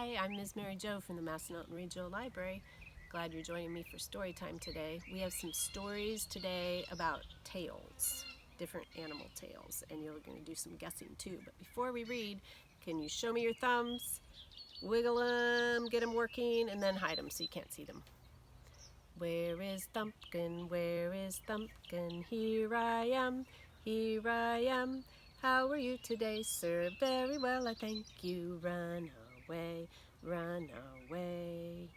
Hi, I'm Ms. Mary Jo from the Massanutten Regional Library. Glad you're joining me for story time today. We have some stories today about tails, different animal tails, and you're going to do some guessing too. But before we read, can you show me your thumbs? Wiggle them, get them working, and then hide them so you can't see them. Where is Thumpkin? Where is Thumpkin? Here I am, here I am. How are you today, sir? Very well, I thank you. Run away, run away.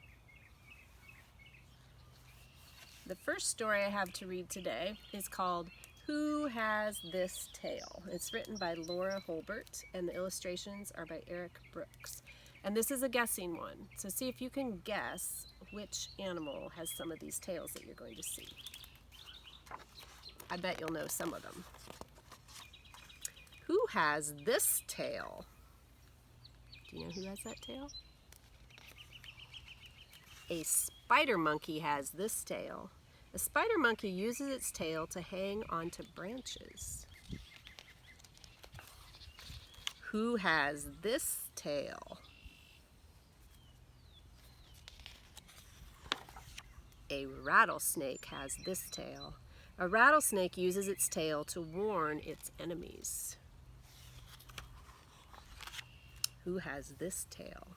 The first story I have to read today is called Who Has This Tail? It's written by Laura Holbert, and the illustrations are by Eric Brooks. And this is a guessing one, so see if you can guess which animal has some of these tails that you're going to see. I bet you'll know some of them. Who has this tail? Do you know who has that tail? A spider monkey has this tail. A spider monkey uses its tail to hang onto branches. Who has this tail? A rattlesnake has this tail. A rattlesnake uses its tail to warn its enemies. Who has this tail?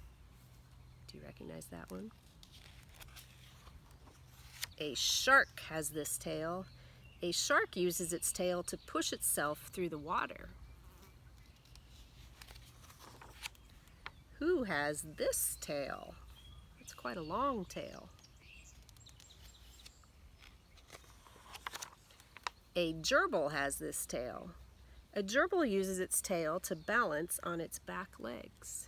Do you recognize that one? A shark has this tail. A shark uses its tail to push itself through the water. Who has this tail? It's quite a long tail. A gerbil has this tail. A gerbil uses its tail to balance on its back legs.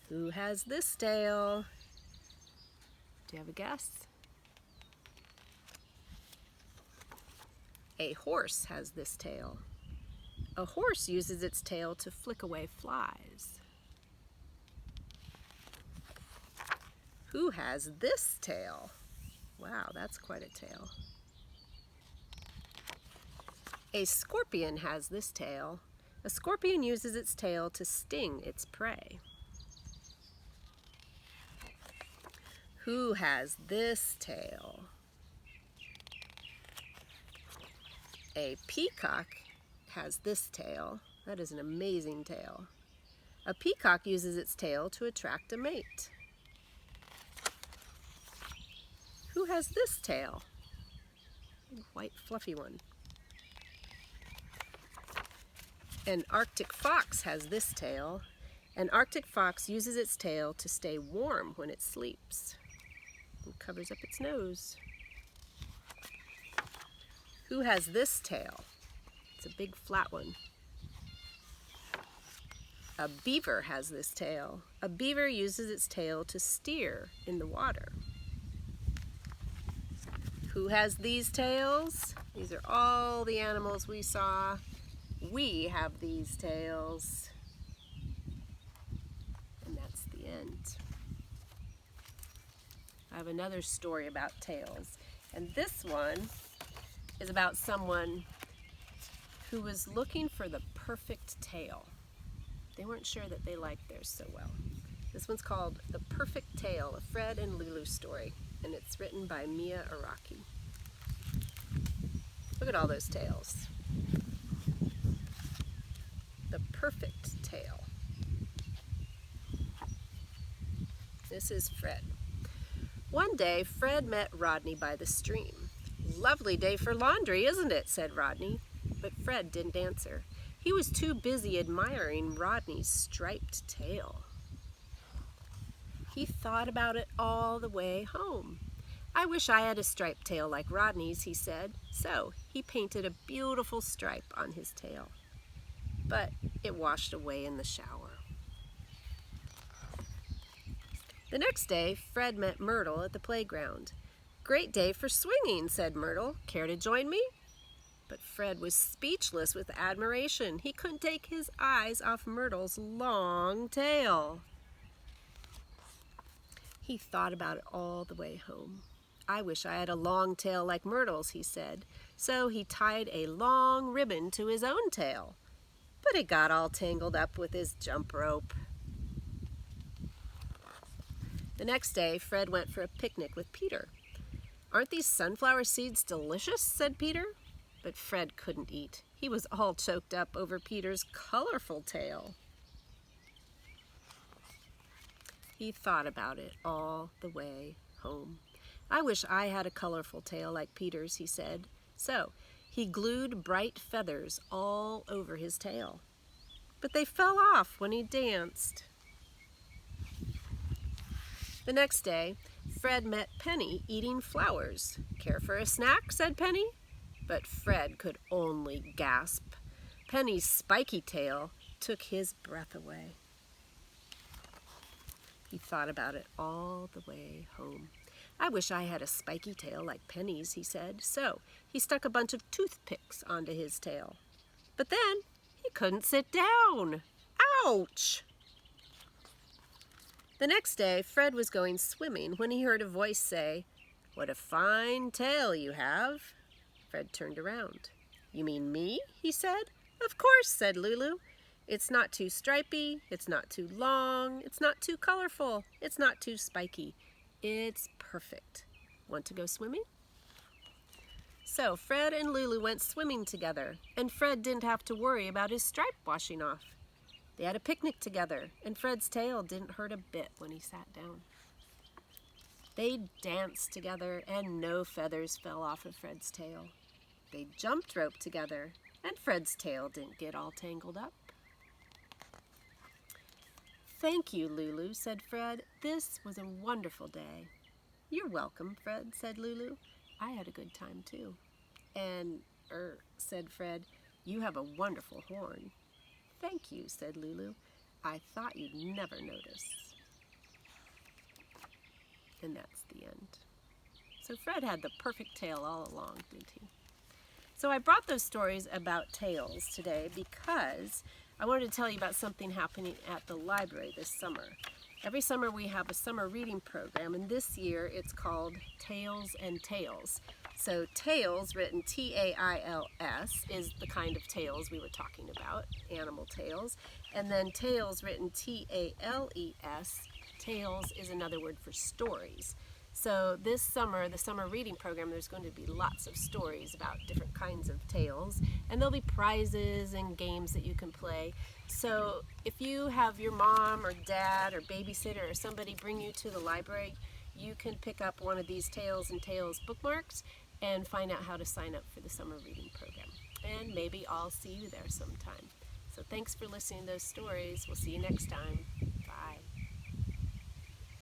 Who has this tail? Do you have a guess? A horse has this tail. A horse uses its tail to flick away flies. Who has this tail? Wow, that's quite a tail. A scorpion has this tail. A scorpion uses its tail to sting its prey. Who has this tail? A peacock has this tail. That is an amazing tail. A peacock uses its tail to attract a mate. Who has this tail? Big white fluffy one. An Arctic fox has this tail. An Arctic fox uses its tail to stay warm when it sleeps. It covers up its nose. Who has this tail? It's a big flat one. A beaver has this tail. A beaver uses its tail to steer in the water. Who has these tails? These are all the animals we saw. We have these tails. And that's the end. I have another story about tails. And this one is about someone who was looking for the perfect tail. They weren't sure that they liked theirs so well. This one's called The Perfect Tail, a Fred and Lulu story, and it's written by Mia Araki. Look at all those tails. The perfect tail. This is Fred. One day, Fred met Rodney by the stream. "Lovely day for laundry, isn't it?" said Rodney. But Fred didn't answer. He was too busy admiring Rodney's striped tail. He thought about it all the way home. "I wish I had a striped tail like Rodney's," he said. So he painted a beautiful stripe on his tail. But it washed away in the shower. The next day, Fred met Myrtle at the playground. "Great day for swinging," said Myrtle. "Care to join me?" But Fred was speechless with admiration. He couldn't take his eyes off Myrtle's long tail. He thought about it all the way home. "I wish I had a long tail like Myrtle's," he said. So he tied a long ribbon to his own tail. but it got all tangled up with his jump rope. The next day, Fred went for a picnic with Peter. "Aren't these sunflower seeds delicious?" said Peter. But Fred couldn't eat. He was all choked up over Peter's colorful tail. He thought about it all the way home. "I wish I had a colorful tail like Peter's," he said. So he glued bright feathers all over his tail. But they fell off when he danced. The next day, Fred met Penny eating flowers. "Care for a snack?" said Penny. But Fred could only gasp. Penny's spiky tail took his breath away. He thought about it all the way home. "I wish I had a spiky tail like Penny's," he said. So he stuck a bunch of toothpicks onto his tail. But then he couldn't sit down. Ouch! The next day, Fred was going swimming when he heard a voice say, "What a fine tail you have." Fred turned around. "You mean me?" he said. "Of course," said Lulu. "It's not too stripy, it's not too long, it's not too colorful, it's not too spiky. It's perfect. Want to go swimming?" So Fred and Lulu went swimming together, and Fred didn't have to worry about his stripe washing off. They had a picnic together, and Fred's tail didn't hurt a bit when he sat down. They danced together, and no feathers fell off of Fred's tail. They jumped rope together, and Fred's tail didn't get all tangled up. "Thank you, Lulu," said Fred. "This was a wonderful day." "You're welcome, Fred," said Lulu. "I had a good time too." "And, said Fred, "you have a wonderful horn." "Thank you," said Lulu. "I thought you'd never notice." And that's the end. So Fred had the perfect tail all along, didn't he? So I brought those stories about tails today because I wanted to tell you about something happening at the library this summer. Every summer we have a summer reading program, and this year it's called Tales and Tales. So Tales, written T-A-I-L-S, is the kind of tales we were talking about, animal tales. And then Tales, written T-A-L-E-S, tales is another word for stories. So this summer, the summer reading program, there's going to be lots of stories about different kinds of tales, and there'll be prizes and games that you can play. So if you have your mom or dad or babysitter or somebody bring you to the library, you can pick up one of these Tales and Tales bookmarks and find out how to sign up for the summer reading program. And maybe I'll see you there sometime. So thanks for listening to those stories. We'll see you next time.